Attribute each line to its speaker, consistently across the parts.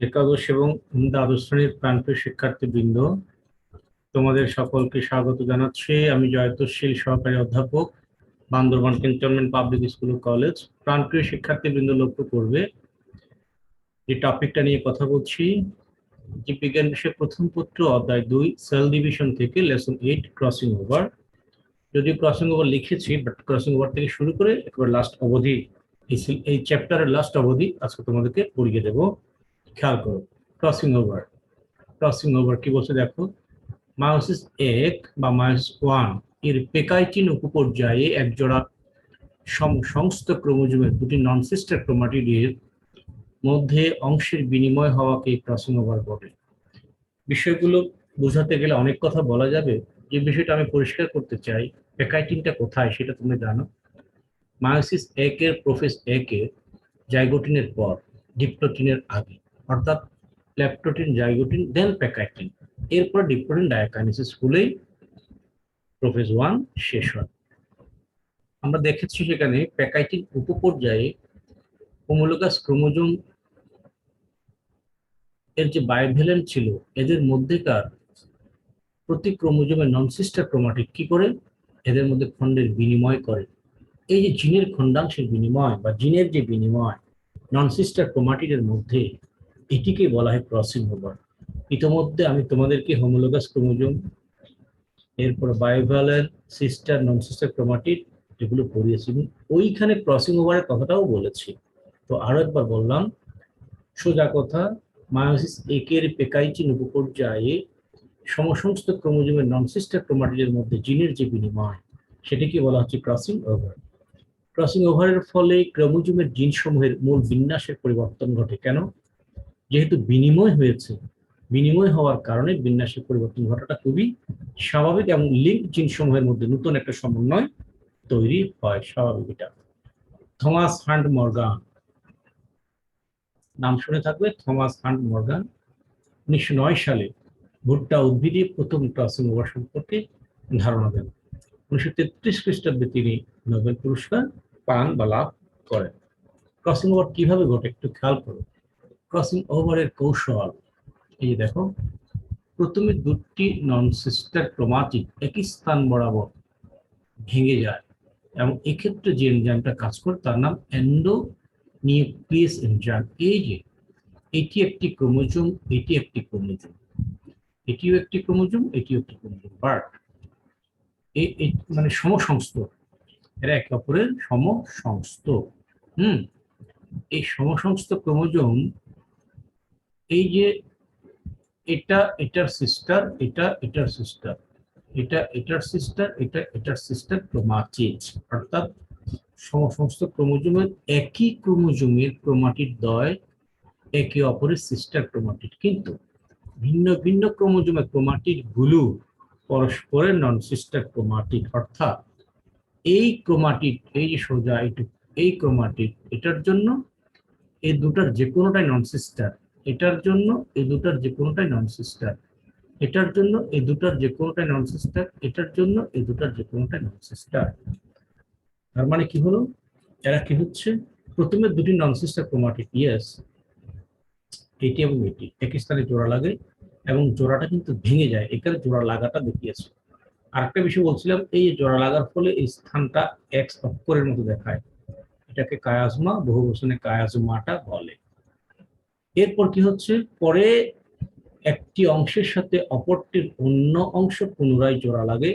Speaker 1: একাদশ এবং দ্বাদশ শ্রেণীর প্রাণপ্রিয় শিক্ষার্থীবৃন্দ, তোমাদের সকলকে স্বাগত জানাচ্ছি। আমি জয়তশীল সহকারী অধ্যাপক, বান্দরবান ক্যান্টনমেন্ট পাবলিক স্কুল ও কলেজ। প্রাণপ্রিয় শিক্ষার্থীবৃন্দ, লক্ষ্য করবে যে টপিকটা নিয়ে কথা বলছি, জীববিজ্ঞান বিষয়ে প্রথম পত্র অধ্যায় 2 সেল ডিভিশন থেকে লেসন 8 ক্রসিং ওভার। যদিও ক্রসিং ওভার লিখেছি, বাট ক্রসিং ওভার থেকে শুরু করে একেবারে লাস্ট অবধি, এই চ্যাপ্টারের লাস্ট অবধি আজকে তোমাদেরকে পড়িয়ে দেবো। খেয়াল করো, ক্রসিং ওভার। ক্রসিং ওভার কি বলছে দেখো। মায়োসিস 1 বা মায়োসিস 1 এর পেকাইটিন উপপর্যায়ে একজোড়া সমসংস্থ ক্রোমোজোমের দুটি নন সিস্টার ক্রোমাটিডের মধ্যে অংশের বিনিময় হওয়াকে ক্রসিং ওভার বলে। বিষয়গুলো বোঝাতে গেলে অনেক কথা বলা যাবে। যে বিষয়টা আমি পরিষ্কার করতে চাই, পেকাইটিনটা কোথায় সেটা তুমি জানো। মায়োসিস 1 এর প্রোফেজ 1 এর জাইগোটিনের পর, ডিপ্লোটিনের আগে, অর্থাৎ ল্যাপ্টোটিন, জাইগোটিন, দেন পেকাইটিন, এরপর ডিপ্লোটিন ডায়াকাইনেসিস হলেই প্রোফেজ 1 শেষ হয়। আমরা দেখেছি সেখানে পেকাইটিন উপপর্যায়ে হোমোলোগাস ক্রোমোজোম এর যে বায়োভ্যালেন্ট ছিল, এদের মধ্যেকার প্রতি ক্রোমোজোমের নন সিস্টার ক্রোমাটিড কি করে এদের মধ্যে খণ্ডের বিনিময় করে। এই যে জিনের খণ্ডাংশের বিনিময় বা জিনের যে বিনিময় নন সিস্টার ক্রোমাটিডের মধ্যে, এটিকে বলা হয় ক্রসিং ওভার। ইতিমধ্যে আমি তোমাদেরকে হোমোলোগাস ক্রোমোজোম, এরপর বায়োভ্যালেন্ট, সিস্টার, নন সিস্টার ক্রোমাটিড এগুলো পড়িয়েছি, ওইখানে ক্রসিং ওভারের কথাটাও বলেছি। তো আরো একবার বললাম, সোজা কথা, মায়োসিস 1 এর পেকাইটিন উপপর্যায়ে সমসংস্থ ক্রোমোজোমের নন সিস্টার ক্রোমাটিডের মধ্যে জিনের যে বিনিময়, সেটাকে বলা হচ্ছে ক্রসিং ওভার। ক্রসিং ওভারের ফলে ক্রোমোজোমের জিন সমূহের মূল বিন্যাসের পরিবর্তন ঘটে। কেন? যেহেতু বিনিময় হয়েছে, বিনিময় হওয়ার কারণে বিন্যাসের পরিবর্তন ঘটাটা খুবই স্বাভাবিক, এবং লিঙ্ক জিন সমূহের মধ্যে নতুন একটা সমন্বয় তৈরি হয়, স্বাভাবিক। এটা থমাস হান্ট মর্গান, নাম শুনে থাকবে, থমাস হান্ট মর্গান 1909 সালে ভুট্টা উদ্ভিদে প্রথম ক্রসিং ওভার সম্পর্কে ধারণা দেন। 1933 খ্রিস্টাব্দে তিনি নোবেল পুরস্কার পান বা লাভ করেন। ক্রসিং ওভার কিভাবে ঘটে একটু খেয়াল করো। ক্রসিং ওভারের কৌশল, এই যে দেখো, প্রথমে দুটি নন সিস্টার ক্রোমাটিড একই স্থান বরাবর ভেঙে যায়, এবং এক্ষেত্রে যে এনজাইমটা কাজ করে তার নাম এন্ডোনিউক্লিয়াস এনজাইম। এই যে এটি একটি ক্রোমোজোম, এটি একটি ক্রোমোজোম, এটিও একটি ক্রোমোজোম, এটিও একটি ক্রোমোজোম, বাট মানে সমসংস্থ, এরা একে অপরের সমসংস্থ। এই সমসংস্থ ক্রোমোজোম, এই যে এটা এটার সিস্টার, এটা এটার সিস্টার, এটা এটার সিস্টার, এটা এটার সিস্টার ক্রোমাটিড, অর্থাৎ সমস্ত ক্রোমোজোমের একই ক্রোমোজোমের ক্রোমাটিড দ্বয় একে অপরের সিস্টার ক্রোমাটিড, কিন্তু ভিন্ন ভিন্ন ক্রোমোজোমের ক্রোমাটিড গুলো পরস্পরের নন সিস্টার ক্রোমাটিড। অর্থাৎ এই ক্রোমাটিড, এই যে সোজা এই ক্রোমাটিড, এটার জন্য এই দুটার যে কোনোটাই নন সিস্টার, এটার জন্য এই দুটার যে কোনোটাই নন সিস্টার, এটার জন্য এই দুটার যে কোনোটাই নন সিস্টার, এটার জন্য এই দুটার যে কোনোটাই নন সিস্টার। তার মানে কি হলো, এরা কি হচ্ছে, প্রথমে দুটি নন সিস্টার ক্রোমাটিড, ইয়েস, এটি এবং এটি একই স্থানে জোড়া লাগে, এবং জোড়াটা কিন্তু ভেঙে যায়, এখানে জোড়া লাগাটা দেখিয়েছে। আরেকটা বিষয় বলছিলাম, এই জোড়া লাগার ফলে এই স্থানটা এক্স অক্ষরের মতো দেখায়, এটাকে কায়াজমা, বহু বচনে কায়াজমাটা বলে। এরপর কি হচ্ছে, পরে একটি অংশের সাথে অপরটির অন্য অংশ পুনরায় জোড়া লাগে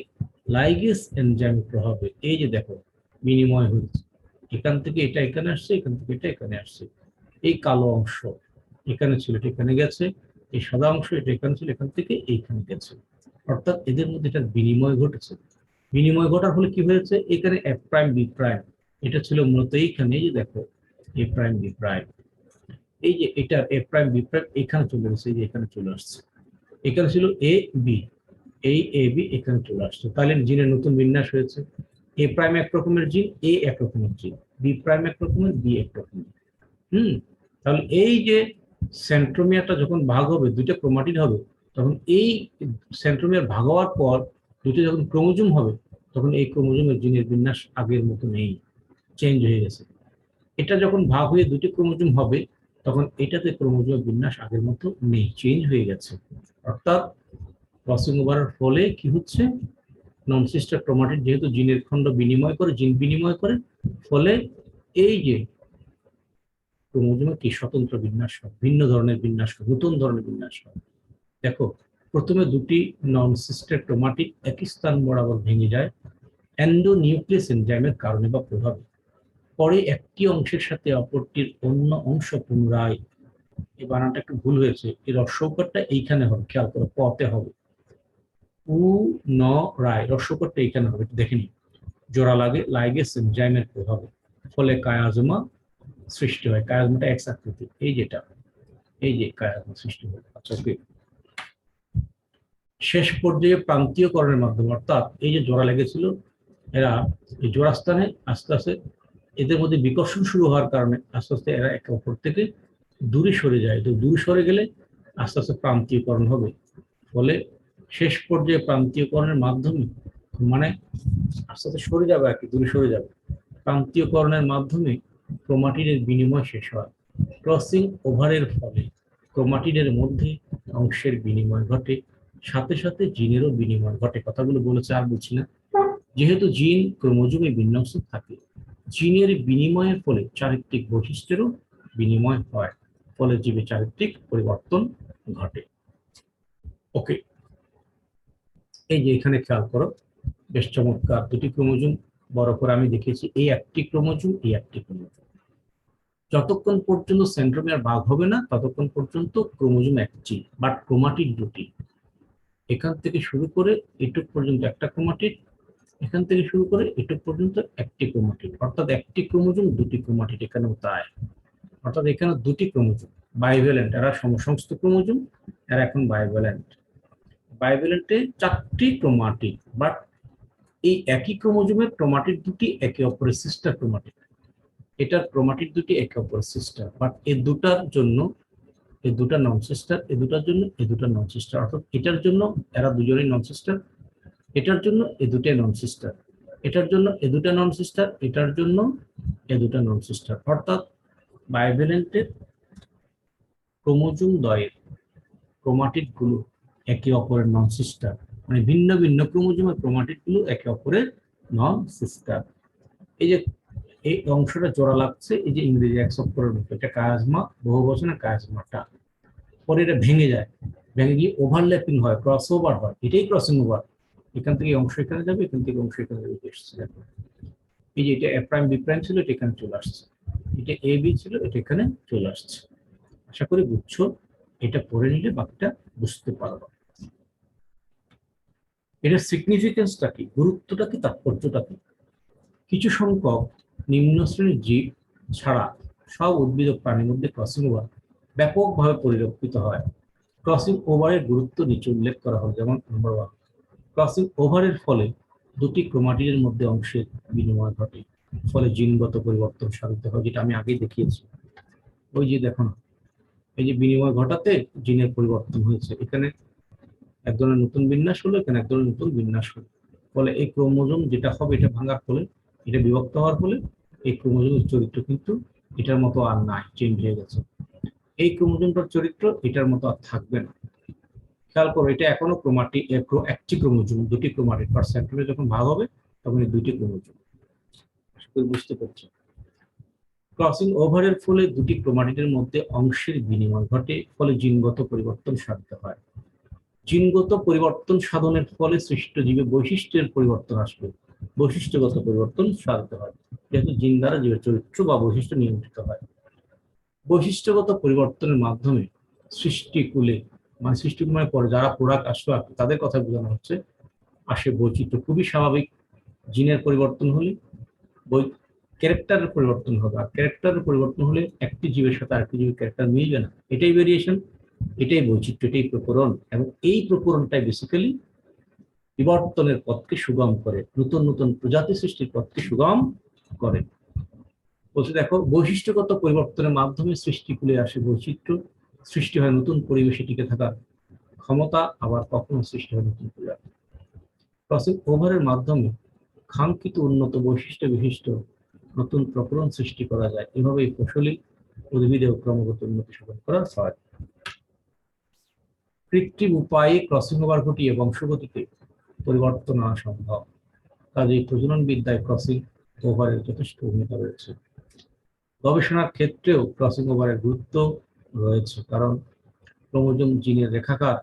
Speaker 1: লাইগেস এনজাইমের প্রভাবে। এই যে দেখো, বিনিময় হয়েছে, এখান থেকে এটা এখানে আসছে, এখান থেকে এটা এখানে আসছে, এই কালো অংশ এখানে ছিল, এটা এখানে গেছে, এই সাদা অংশ এটা এখানে ছিল, এখান থেকে এইখানে গেছে, অর্থাৎ এদের মধ্যে এটা বিনিময় ঘটেছে। বিনিময় ঘটার ফলে কি হয়েছে, এখানে এফ প্রাইম বি প্রাইম, এটা ছিল মূলত এইখানে, এই যে দেখো এ প্রাইম বি প্রাইম, এই যে এটা এ প্রাইম বি প্রাইম এখানে চলে গেছে, এই যে এখানে চলে আসছে, এখানে ছিল এ বি, এই এ বি এখানে চলে আসছে, তাহলে জিনের নতুন বিন্যাস হয়েছে। এ প্রাইম এক রকমের জিন, এ এক রকমের জিন, বি প্রাইম এক রকমের, বি এক রকমের। তাহলে এই যে সেন্ট্রোমিয়ারটা যখন ভাগ হবে, দুইটা ক্রোমাটিড হবে, তখন এই সেন্ট্রোমিয়ার ভাগ হওয়ার পর দুটো যখন ক্রোমোজোম হবে, তখন এই ক্রোমোজোমের জিনের বিন্যাস আগের মতো নেই, চেঞ্জ হয়ে গেছে। এটা যখন ভাগ হয়ে দুটি ক্রোমোজোম হবে, তখন এটাতে ক্রোমোজোমের বিন্যাস আগের মতো নেই, চেঞ্জ হয়ে গেছে। অর্থাৎ ক্রসিং ওভারের ফলে কি হচ্ছে, নন সিস্টার ক্রোমাটিড যেহেতু জিনের খণ্ড বিনিময় করে, জিন বিনিময় করে, ফলে এই যে ক্রোমোজোমে কি স্বতন্ত্র বিন্যাস হয়, ভিন্ন ধরনের বিন্যাস হয়, নতুন ধরনের বিন্যাস হয়। দেখো, প্রথমে দুটি নন সিস্টার ক্রোমাটিড একই স্থান বরাবর ভেঙে যায় এন্ডোনিউক্লিয়াস এনজাইমের কারণে বা প্রভাবে। পরে একটি অংশের সাথে অপরটির অন্য অংশ পুনরায়, এই বানানটা একটু ভুল হয়েছে, এই রস্যকারটা এইখানে হবে, খেয়াল করো, পতে হবে, উ ন রায়, রস্যকারটা এইখানে হবে, দেখে নি, জোড়া লাগে লাইগেস এনজাইমের প্রভাবে, ফলে কায়াজমা সৃষ্টি হয়। কায়াজমাটা এক্স আকৃতি, এই যেটা, এই যে কায়াজমা সৃষ্টি হয়। আচ্ছা, ওকে। শেষ পর্যায়ে প্রান্তীয়করণের মাধ্যমে, অর্থাৎ এই যে জোড়া লেগেছিল, এরা এই জোড়া স্থানে আস্তে আস্তে এদের মধ্যে বিকর্ষণ শুরু হওয়ার কারণে আস্তে আস্তে এরা একে অপর থেকে দূরে সরে যায়। তো দূরে সরে গেলে আস্তে আস্তে প্রান্তীয়করণ হবে। ফলে শেষ পর্যায়ে প্রান্তীয়করণের মাধ্যমে, মানে আস্তে আস্তে সরে যাবে আর কি, দূরে সরে যাবে, প্রান্তীয়করণের মাধ্যমে ক্রোমাটিডের বিনিময় শেষ হয়। ক্রসিং ওভারের ফলে ক্রোমাটিডের মধ্যে অংশের বিনিময় ঘটে, সাথে সাথে জিনেরও বিনিময় ঘটে। কথাগুলো বলেছে, আর বলছি না। যেহেতু জিন ক্রোমোজোমে বিন্যস্ত থাকে, জিনের বিনিময়ের ফলে চারিত্রিক বৈশিষ্ট্যেরও বিনিময় হয়, ফলে জীবে চারিত্রিক পরিবর্তন ঘটে। ওকে, এই যে এখানে খেয়াল করো, বেশ চমৎকার দুটি ক্রোমোজোম বড় করে আমি দেখেছি, এই একটি ক্রোমোজোম, এই একটি ক্রোমোজোম। যতক্ষণ পর্যন্ত সেন্ট্রোমিয়ার ভাগ হবে না ততক্ষণ পর্যন্ত ক্রোমোজোম একটি, বাট ক্রোমাটিড দুটি। এখান থেকে শুরু করে এটুক পর্যন্ত একটা ক্রোমাটিড, এখান থেকে শুরু করে এটুক পর্যন্ত একটি ক্রোমাটিড, অর্থাৎ একটি ক্রোমোজোম দুটি ক্রোমাটিড, এখানেও তাই। অর্থাৎ এখানে দুটি ক্রোমোজোম বাইভ্যালেন্ট, এরা সমসংস্থ ক্রোমোজোম, এরা এখন বাইভ্যালেন্ট। বাইভ্যালেন্টে চারটি ক্রোমাটিড, বাট এই একই ক্রোমোজোমের ক্রোমাটিড দুটি একে অপরের সিস্টার ক্রোমাটিড। এটার ক্রোমাটিড দুটি একে অপরের সিস্টার, বাট এই দুটার জন্য এই দুটা নন সিস্টার, এই দুটার জন্য এই দুটা নন সিস্টার। অর্থাৎ এটার জন্য এরা দুজনেই নন সিস্টার, এটার জন্য এই দুটাই নন সিস্টার, এটার জন্য এই দুটা নন সিস্টার, এটার জন্য এই দুটা নন সিস্টার। অর্থাৎ বাইভ্যালেন্টের ক্রোমোজোম দ্বয়ের ক্রোমাটিড গুলো একে অপরের নন সিস্টার, মানে ভিন্ন ভিন্ন ক্রোমোজোমের ক্রোমাটিড গুলো একে অপরের নন সিস্টার। এই যে এই অংশটা জোড়া লাগছে, এই যে ইংরেজি এক অক্ষরের মতো, এটা কায়াজমা, বহু বচনের কায়াজমাটা। পরে এটা ভেঙে যায়, ভেঙে গিয়ে ওভারল্যাপিং হয়, ক্রস ওভার হয়, এটাই ক্রসিং ওভার। এখান থেকে অংশ এখানে যাবে, এখান থেকে অংশ এখানে যাবে, এসছে। এই যে এটা এ প্রাইম বি প্রাইম ছিল, এটা এখানে চলে আসছে, এটা এ বি ছিল, এটা এখানে চলে আসছে। আশা করি বুঝছো, এটা পড়ে নিলে বাকিটা বুঝতে পারবো। এটার সিগনিফিকেন্সটা কি, গুরুত্বটা কি, তাৎপর্যটা কি? কিছু সংখ্যক নিম্ন শ্রেণীর জীব ছাড়া সব উদ্ভিদ ও প্রাণীর মধ্যে ক্রসিং ওভার ব্যাপকভাবে পরিলক্ষিত হয়। ক্রসিং ওভারের গুরুত্ব নিচে উল্লেখ করা হয়, যেমন নম্বর 1, ক্রসিং ওভারের ফলে দুটি ক্রোমাটিডের মধ্যে অংশের বিনিময় ঘটে, ফলে জিনগত পরিবর্তন সাধিত হয়, যেটা আমি আগেই দেখিয়েছি। ওই যে দেখো না, এই যে বিনিময় ঘটাতে জিনের পরিবর্তন হয়েছে, এখানে এক ধরনের নতুন বিন্যাস হলো, এখানে এক ধরনের নতুন বিন্যাস হলো, ফলে এই ক্রোমোজোম যেটা হবে, এটা ভাঙার ফলে, এটা বিভক্ত হওয়ার ফলে এই ক্রোমোজোমের চরিত্র কিন্তু এটার মতো আর নাই, চেঞ্জ হয়ে গেছে। এই ক্রোমোজোমটার চরিত্র এটার মতো আর থাকবে না। খেয়াল করো, এটা এখনো ক্রোমাটিড, একটি ক্রোমোজোম, দুটি ক্রোমাটিড, বাট সেন্ট্রোমিয়ার যখন ভাগ হবে তখন এই দুটি ক্রোমোজোম। বুঝতে পারছো? ক্রসিং ওভারের ফলে দুটি ক্রোমাটিডের মধ্যে অংশের বিনিময় ঘটে, ফলে জিনগত পরিবর্তন সাধিত হয়। জিনগত পরিবর্তন সাধনের ফলে সৃষ্ট জীবে বৈশিষ্ট্যের পরিবর্তন আসবে, বৈশিষ্ট্যগত পরিবর্তন সাধিত হয়, যেহেতু জিন দ্বারা জীবের চরিত্র বা বৈশিষ্ট্য নিয়ন্ত্রিত হয়। বৈশিষ্ট্যগত পরিবর্তনের মাধ্যমে সৃষ্টিকুলে, মানে সৃষ্টিকুলের পরে যারা প্রোডাক্ট আসলো তাদের কথা বোঝানো হচ্ছে, আসে বৈচিত্র্য। খুবই স্বাভাবিক, জিনের পরিবর্তন হলে ক্যারেক্টারের পরিবর্তন হবে, আর ক্যারেক্টারের পরিবর্তন হলে একটি জীবের সাথে আরেকটি জীবের ক্যারেক্টার মিলবে না, এটাই ভেরিয়েশন, এটাই বৈচিত্র্য, এটাই প্রকরণ। এবং এই প্রকরণটাই বেসিক্যালি বিবর্তনের পথকে সুগম করে, নতুন নতুন প্রজাতি সৃষ্টির পথকে সুগম করে। বলছে দেখো, বৈশিষ্ট্যগত পরিবর্তনের মাধ্যমে সৃষ্টিকুলে আসে বৈচিত্র্য, সৃষ্টি হয় নতুন পরিবেশে টিকে থাকার ক্ষমতা, আবার কখনো সৃষ্টি হয় নতুন প্রজাতি। ক্রসিং ওভারের মাধ্যমে কাঙ্ক্ষিত উন্নত বৈশিষ্ট্য বিশিষ্ট নতুন প্রকরণ সৃষ্টি করা যায়। এভাবে এই ফসলি উদ্ভিদেও ক্রমাগত উন্নতি সাধন করা হয়। কৃত্রিম উপায়ে ক্রসিং ওভার ঘটিয়ে বংশগতিতে পরিবর্তন আনা সম্ভব। কাজেই প্রজনন বিদ্যায় ক্রসিং ওভারের যথেষ্ট ভূমিকা রয়েছে। গবেষণার ক্ষেত্রেও ক্রসিং ওভারের গুরুত্ব রয়েছে, কারণ ক্রোমোজোম জিনের রেখাকার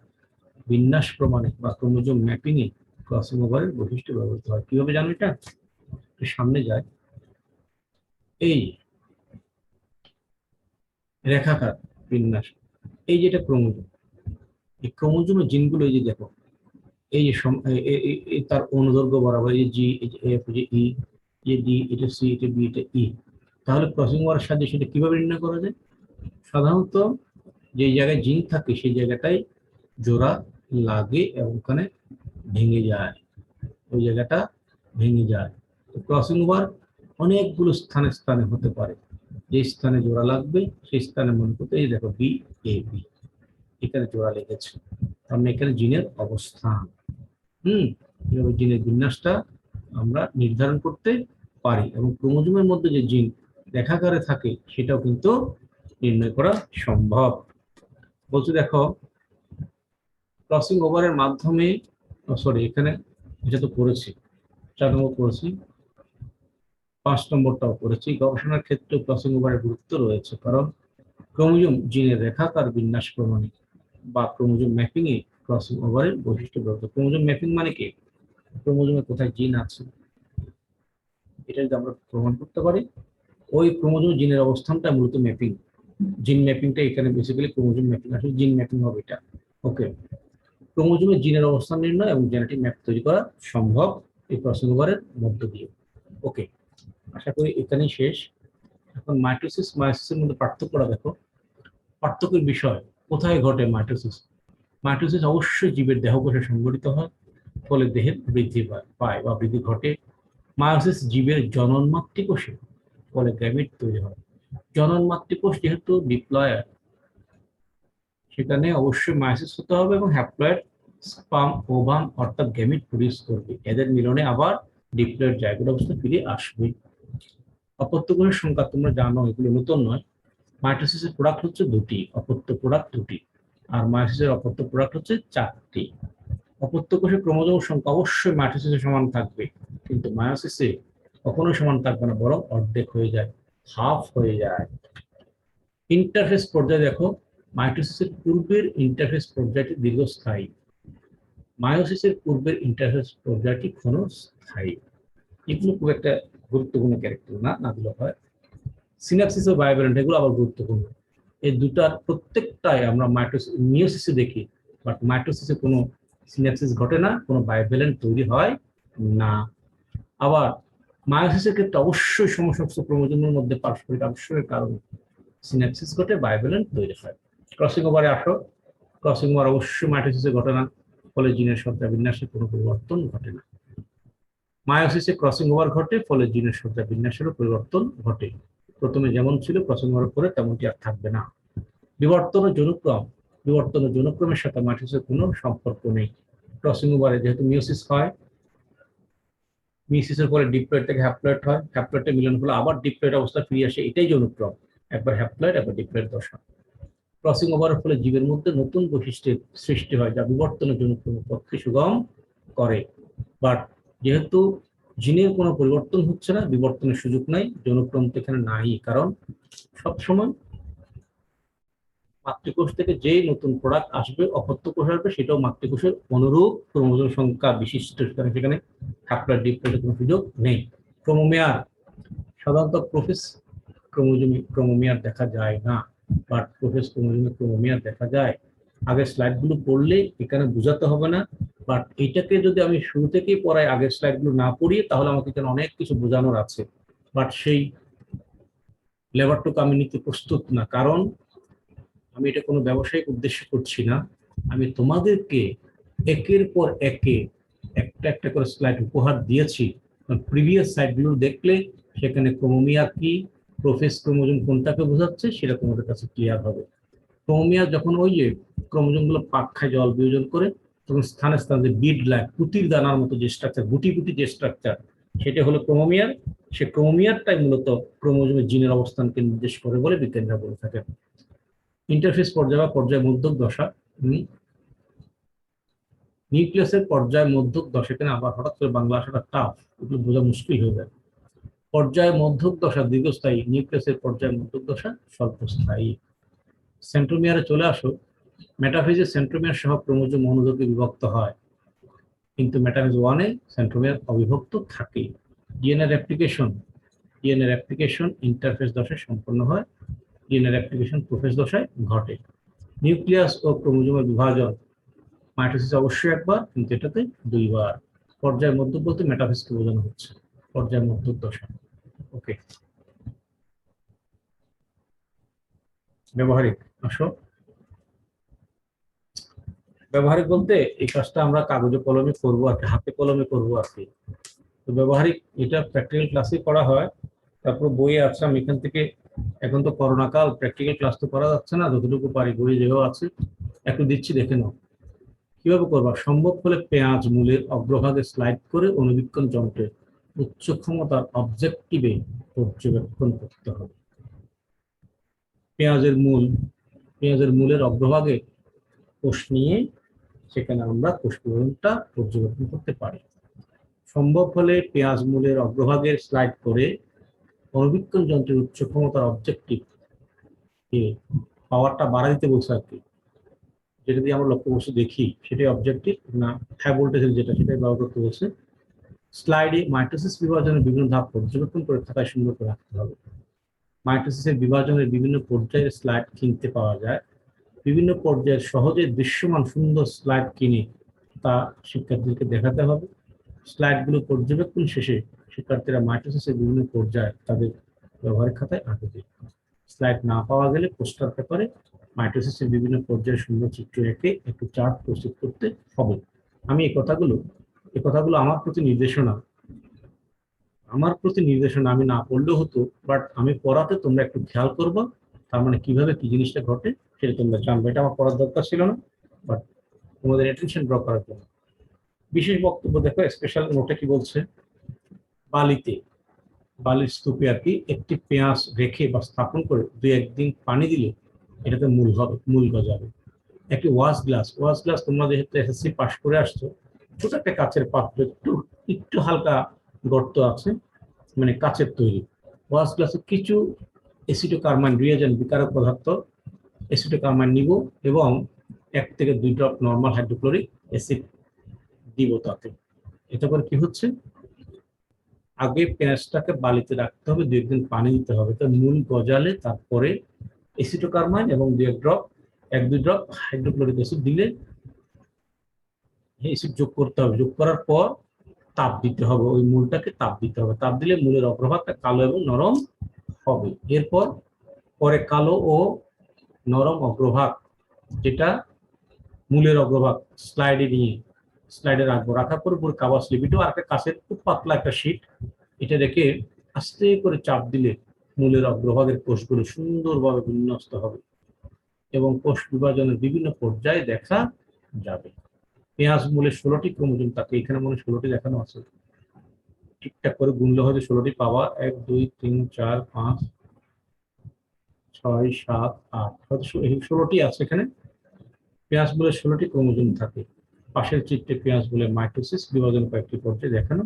Speaker 1: বিন্যাস প্রমাণে বা ক্রোমোজোম ম্যাপিং এ ক্রসিং ওভারের বৈশিষ্ট্য ব্যবহৃত হয়। কিভাবে জানো এটা? সামনে যায়, এই রেখাকার বিন্যাস, এই যেটা ক্রোমোজোম, এই ক্রোমোজোমের জিনগুলো এই যে দেখো, এই যে তার অনুদৈর্ঘ্য বরাবর এই জি, এই যে এফ, যে ই, যে ডি, এটা সি, এটা বি, এটা ই। তাহলে ক্রসিং ওভারের সাহায্যে সেটা কিভাবে নির্ণয় করা যায়? সাধারণত যে জায়গায় জিন থাকে সেই জায়গাটাই জোড়া লাগে এবং ওখানে ভেঙে যায়, ওই জায়গাটা ভেঙে যায়। ক্রসিং ওভার অনেকগুলো স্থানে স্থানে হতে পারে। যে স্থানে জোড়া লাগবে সেই স্থানে মনে করতে, এই দেখো বি এ বি, এখানে জোড়া লেগেছে, আমরা এখানে জিনের অবস্থান, জিনের বিন্যাসটা আমরা নির্ধারণ করতে পারি, এবং ক্রোমোজোমের মধ্যে যে জিন রেখাকারে থাকে সেটাও কিন্তু নির্ণয় করা সম্ভব। বলতে দেখো, ক্রসিং ওভারের মাধ্যমে, সরি এখানে এটা তো পড়েছি, 4 নম্বর পড়েছি, 5 নম্বরটাও পড়েছি। গবেষণার ক্ষেত্রে ক্রসিং ওভারের গুরুত্ব রয়েছে, কারণ ক্রোমোজোম জিনের রেখাকার বিন্যাস প্রমাণে বা ক্রোমোজোম ম্যাপিং এ ক্রসিং ওভারের বৈশিষ্ট্য ব্যবহৃত। ক্রোমোজোম ম্যাপিং মানে কি? ক্রোমোজোমে কোথায় জিন আছে এটা যদি আমরা প্রমাণ করতে পারি, ওই ক্রোমোজোম জিনের অবস্থানটা মূলত ম্যাপিং। জিন ম্যাপিংটা এখানে বেসিক্যালি ক্রোমোজোম ম্যাপিং, আসলে জিন ম্যাপিং হবে এটা। ওকে, ক্রোমোজোমে জিনের অবস্থান নির্ণয় এবং জেনেটিক ম্যাপ তৈরি করা সম্ভব এই ক্রসিং ওভারের মধ্য দিয়ে। ওকে, আশা করি এখানেই শেষ। এখন মাইটোসিস মায়োসিসের মধ্যে পার্থক্যটা দেখো। পার্থক্যের বিষয় কোথায় ঘটে? মাইটোসিস মাইটোসিস অবশ্যই জীবের দেহকোষে সংঘটিত হয়, ফলে দেহের বৃদ্ধি পায় বা বৃদ্ধি ঘটে। মায়োসিস জীবের জনন মাতৃকোষে, ফলে গ্যামেট তৈরি হয়। জনন মাতৃকোষ যেহেতু ডিপ্লয়ার, সেখানে অবশ্যই মায়োসিস হতে হবে এবং হ্যাপ্লয়েড স্পার্ম ওভাম অর্থাৎ গ্যামেট প্রডিউস করবে। এদের মিলনে আবার ডিপ্লয়েড জায়গোট অবস্থা ফিরে আসবে। অপত্য কোষের সংখ্যা তোমরা জানো, এগুলো নতুন নয়। মাইটোসিসের প্রোডাক্ট হচ্ছে 2টি, অপত্য প্রোডাক্ট 2টি, আর মায়োসিসের অপত্য প্রোডাক্ট হচ্ছে 4টি। অপত্য কোষে ক্রোমোজোম সংখ্যা অবশ্যই মাইটোসিসের সমান থাকবে, কিন্তু মায়োসিসে কখনোই সমান থাকবে না, বরং অর্ধেক হয়ে যায়, হাফ হয়ে যায়। ইন্টারফেস পর্যায়ে দেখো, মাইটোসিসের পূর্বের ইন্টারফেস পর্যায়টি দীর্ঘস্থায়ী, মায়োসিসের পূর্বের ইন্টারফেস পর্যায়টি ক্ষণস্থায়ী। এগুলো খুব একটা গুরুত্বপূর্ণ ক্যারেক্টার না, না দিলে হয়। সিনাপসিস ও বায়োভ্যালেন্ট, এগুলো আবার গুরুত্বপূর্ণ। এই দুটার প্রত্যেকটাই আমরা মিয়োসিসে দেখি, বাট মাইটোসিসে কোনো সিনাপসিস ঘটে না, কোনো বায়োভ্যালেন্ট তৈরি হয় না। আবার মায়োসিসের ক্ষেত্রে অবশ্যই সমসংস্থ ক্রোমোজোমের মধ্যে পারস্পরিক আবশ্যকের কারণে সিনাপসিস ঘটে, বায়োভ্যালেন্ট তৈরি হয়। ক্রসিং ওভারে আসো, ক্রসিং ওভার অবশ্যই মাইটোসিসে ঘটে না, ফলে জিনের সজ্জা বিন্যাসে কোনো পরিবর্তন ঘটে না। মায়োসিসে ক্রসিং ওভার ঘটে, ফলে জিনের সজ্জা বিন্যাসেরও পরিবর্তন ঘটে। প্রথমে যেমন ছিল ক্রসিং ওভার পরে তেমনটি আর থাকবে না। বিবর্তন ও জনুক্রমের সাথে মাইটোসিসের কোনো সম্পর্ক নেই। ক্রসিং ওভারে যেহেতু মিয়োসিস হয়, মিয়োসিসের পরে ডিপ্লয়েড থেকে হ্যাপ্লয়েড হয়, হ্যাপ্লয়েডে মিলন হলে আবার ডিপ্লয়েড অবস্থা ফিরে আসে, এটাই জনুক্রম। একবার হ্যাপ্লয়েড, একবার ডিপ্লয়েড দশা। ক্রসিং ওভারের ফলে জীবের মধ্যে নতুন বৈশিষ্ট্যের সৃষ্টি হয়, যা বিবর্তন ও জনুক্রমের পক্ষে সুগম করে। বাট যেহেতু জিনের কোনো পরিবর্তন হচ্ছে না, বিবর্তনের সুযোগ নাই, জনুক্রম তো এখানে নাই, কারণ সবসময় মাতৃকোষ থেকে যেই নতুন প্রোডাক্ট আসবে, অপত্য কোষ আসবে, সেটাও মাতৃকোষের অনুরূপ ক্রোমোজোম সংখ্যা বিশিষ্ট, সেখানে হ্যাপ্লয়েড ডিপ্লয়েডের কোনো সুযোগ নেই। ক্রোমোমেয়ার, সাধারণত প্রোফেস ক্রোমোমেয়ার দেখা যায় না, বাট প্রোফেস ক্রোমোমেয়ার দেখা যায়। আগের স্লাইডগুলো পড়লে এখানে বোঝাতে হবে না, বাট এটাকে যদি আমি শুরু থেকেই পড়াই, আগের স্লাইডগুলো না পড়িয়ে, তাহলে আমাকে এখানে অনেক কিছু বোঝানোর আছে, বাট সেই লেবারটুকু আমি নিতে প্রস্তুত না, কারণ আমি এটা কোনো ব্যবসায়িক উদ্দেশ্যে করছি না। আমি তোমাদেরকে একের পর একে একটা একটা করে স্লাইড উপহার দিয়েছি। প্রিভিয়াস স্লাইডগুলো দেখলে সেখানে ক্রোমোমিয়া কি, প্রোফেস ক্রোমোজোম কোনটাকে বোঝাচ্ছে, সেটা তোমাদের কাছে ক্লিয়ার হবে। ক্রোমোমিয়া যখন ওই যে ক্রোমোজোমগুলো পাক খায় জল বিয়োজন করে, তখন স্থানে স্থানে বিড লাইক পুতির দানার মতো যে স্ট্রাকচার, গুটি গুটি যে স্ট্রাকচার, সেটা হলো ক্রোমোমিয়ার। সে ক্রোমোমিয়ারটাই মূলত ক্রোমোজোমের জিনের অবস্থানকে নির্দেশ করে বলে বিজ্ঞানীরা বলে থাকেন। ইন্টারফেস পর্যায় বা পর্যায় মধ্যক দশা, নিউক্লিয়াসের পর্যায় মধ্যক দশা, এখানে আবার হঠাৎ করে বাংলা আসাটা টাফ, এগুলো বোঝা মুশকিল হয়ে যায়। পর্যায় মধ্যক দশা দীর্ঘস্থায়ী, নিউক্লিয়াসের পর্যায় মধ্যক দশা স্বল্পস্থায়ী। সেন্ট্রোমিয়ারে চলে আসো। মেটাফেজে সেন্ট্রোমিয়ার সহ ক্রোমোজোম অনুযোগে বিভক্ত হয়, কিন্তু মেটাফেজ 1-এ সেন্ট্রোমিয়ার অবিভক্ত থাকে। ডিএনএ রেপ্লিকেশন ইন্টারফেস দশায় সম্পন্ন হয়, ডিএনএ রেপ্লিকেশন প্রোফেজ দশায় ঘটে। নিউক্লিয়াস ও ক্রোমোজোমের বিভাজন মাইটোসিস অবশ্যই একবার, কিন্তু এটাতে দুইবার। পর্যায় মধ্যক বলতে মেটাফেজকে বোঝানো হচ্ছে, পর্যায় মধ্যক দশা। ওকে, ব্যবহারিক আসো। ব্যবহারিক বলতে এই কাজটা আমরা কাগজে কলমে করবো আর কি, হাতে কলমে করবো আর কি। তো ব্যবহারিক এটা প্র্যাকটিক্যাল ক্লাসে করা হয়, তারপর বইয়ে আছে। আমি এখান থেকে, এখন তো করোনা কাল, প্র্যাকটিক্যাল ক্লাস তো করা যাচ্ছে না, যতটুকু পারি বইয়ে যেও আছে একটু দিচ্ছি, দেখে নাও কিভাবে করবা। সম্ভব হলে পেঁয়াজ মূলের অগ্রভাগে স্লাইড করে অণুবীক্ষণ যন্ত্রের উচ্চ ক্ষমতার অবজেক্টিভে পর্যবেক্ষণ করতে হবে। পেঁয়াজের মূলের অগ্রভাগে কোষ নিয়ে সেখানে আমরা কোষ বিভাজনটা পর্যবেক্ষণ করতে পারি। সম্ভব হলে পেঁয়াজ মূলের অগ্রভাগের স্লাইড করে অণুবীক্ষণ যন্ত্রের উচ্চ ক্ষমতার অবজেক্টিভ পাওয়ারটা বাড়া দিতে বলছে আর কি, যেটা দিয়ে আমরা লক্ষ্যবস্তু দেখি সেটাই অবজেক্টিভ, না হাই ভোল্টেজের যেটা সেটাই ব্যবহার করতে বলছে। স্লাইডে মাইটোসিস বিভাজনের বিভিন্ন ধাপ পর্যবেক্ষণ করে থাকায় সুন্দর করে রাখতে হবে। মাইটোসিসের বিভাজনের বিভিন্ন পর্যায়ের স্লাইড কিনতে পাওয়া যায়। বিভিন্ন পর্যায়ের সহজে দৃশ্যমান সুন্দর স্লাইড কিনে তা শিক্ষার্থীদেরকে দেখাতে হবে। স্লাইডগুলো পর্যবেক্ষণ শেষে শিক্ষার্থীরা মাইটোসিসের বিভিন্ন পর্যায়ে তাদের ব্যবহারিক খাতায় আঁকে দেবে। স্লাইড না পাওয়া গেলে পোস্টার পেপারে মাইটোসিসের বিভিন্ন পর্যায়ে সুন্দর চিত্র এঁকে একটু চার্ট প্রস্তুত করতে হবে। আমি এই কথাগুলো আমার প্রতি নির্দেশনা আমি না পড়লেও হতো, বাট আমি পড়াতে তোমরা একটু খেয়াল করবো, তার মানে কিভাবে কি জিনিসটা ঘটে সেটা তোমরা জানবে। এটা আমার পড়ার দরকার ছিল না, বাট তোমাদের অ্যাটেনশন ড্র করার জন্য। বিশেষ বক্তব্য দেখো, স্পেশাল নোটে কি বলছে। বালির স্তূপে আর কি একটি পেঁয়াজ রেখে বা স্থাপন করে 2-1 দিন পানি দিলে এটাতে মূল গজাবে। একটি ওয়াশ গ্লাস তোমরা যেহেতু এসএসসি পাস করে আসছো, ছোট একটা কাচের পাত্র, একটু হালকা গর্ত আছে, মানে কাচের তৈরি। ওয়াশ গ্লাসে কিছু এসিটোকার্মাইন রিয়েজেন্ট, বিকারক পদার্থ এসিটোকার্মাইন নিব এবং 1 থেকে 2 ড্রপ নর্মাল হাইড্রোক্লোরিক অ্যাসিড দিব তাতে। এতে করে কি হচ্ছে, আগে পেঁয়াজটাকে বালিতে রাখতে হবে, 2-1 দিন পানি দিতে হবে, তো মূল গজালে তারপরে এসিটোকার্মাইন এবং 1-2 ড্রপ হাইড্রোক্লোরিক অ্যাসিড দিলে অ্যাসিড যোগ করতে হবে। যোগ করার পর তাপ দিতে হবে, ওই মূলটাকে তাপ দিতে হবে। তাপ দিলে মূলের অগ্রভাগটা কালো এবং নরম হবে। এরপর পরে কালো ও নরম অগ্রভাগ, যেটা মূলের অগ্রভাগ, স্লাইডে রাখবো। রাখার পর পুরো কাগজ স্লিপ, এটাও আর একটা কাছের খুব পাতলা একটা শীট, এটা রেখে আস্তে করে চাপ দিলে মূলের অগ্রভাগের কোষগুলো সুন্দরভাবে বিন্যস্ত হবে এবং কোষ বিভাজনের বিভিন্ন পর্যায়ে দেখা যাবে। পেঁয়াজ মূলে 16টি ক্রোমোজোম থাকে, এখানে মনে 16টি দেখানো আছে, ঠিকঠাক করে গুনলে হয়তো 16টি পাওয়া। 1 2 3 4 5 6 7 8, হয়তো 16টি আছে এখানে। পেঁয়াজ মূলে 16টি ক্রোমোজোম থাকে। পাশের চিত্রে পেঁয়াজ মূলে মাইটোসিস বিভাজন কয়েকটি পর্যায়ে দেখানো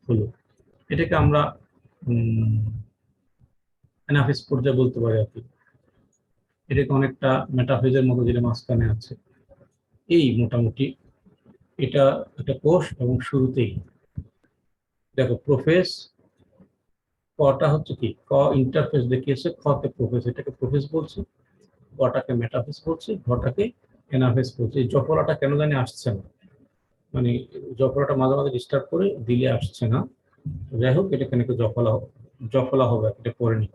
Speaker 1: হলো। এটাকে আমরা অ্যানাফেজ পর্যায়ে বলতে পারি আর কি। এটাকে অনেকটা মেটাফেজের মতো, যেটা মাঝখানে আছে। এই মোটামুটি এটা একটা কোষ, এবং শুরুতেই দেখো প্রোফেজ, কটা হচ্ছে কি, ক ইন্টারফেস দেখিয়েছে, খতে প্রোফেজ, এটাকে প্রোফেজ বলছে, কটাকে মেটাফেজ বলছে, ঘটাকে অ্যানাফেজ বলছে। এই জফলাটা কেন জানি আসছে না, মানে জফলাটা মাঝে মাঝে ডিস্টার্ব করে দিলে আসছে না। যাই হোক, এটা কেন জফলা হবে, এটা পরে নি।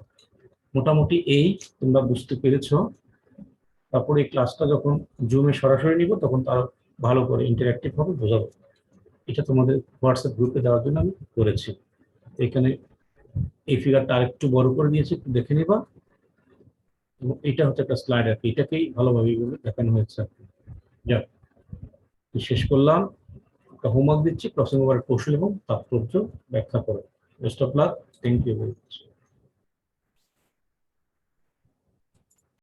Speaker 1: মোটামুটি এই তোমরা বুঝতে পেরেছো। তারপরে এই ক্লাসটা যখন জুমে সরাসরি নিব তখন তার ভালো করে ইন্টারঅ্যাক্টিভ ভাবে বোঝাবো। এটা তোমাদের হোয়াটসঅ্যাপ গ্রুপে দেওয়ার জন্য আমি করেছি। এখানে এই ফিগারটা আরেকটু বড় করে দিয়েছি, একটু দেখে নিবা। এবং এটা হচ্ছে একটা স্লাইড আর কি, এটাকেই ভালোভাবে দেখানো হয়েছে। যাক, শেষ করলাম। একটা হোমওয়ার্ক দিচ্ছি, ক্রসিং ওভার কৌশল এবং তাৎপর্য ব্যাখ্যা করো। Best of luck, thank you.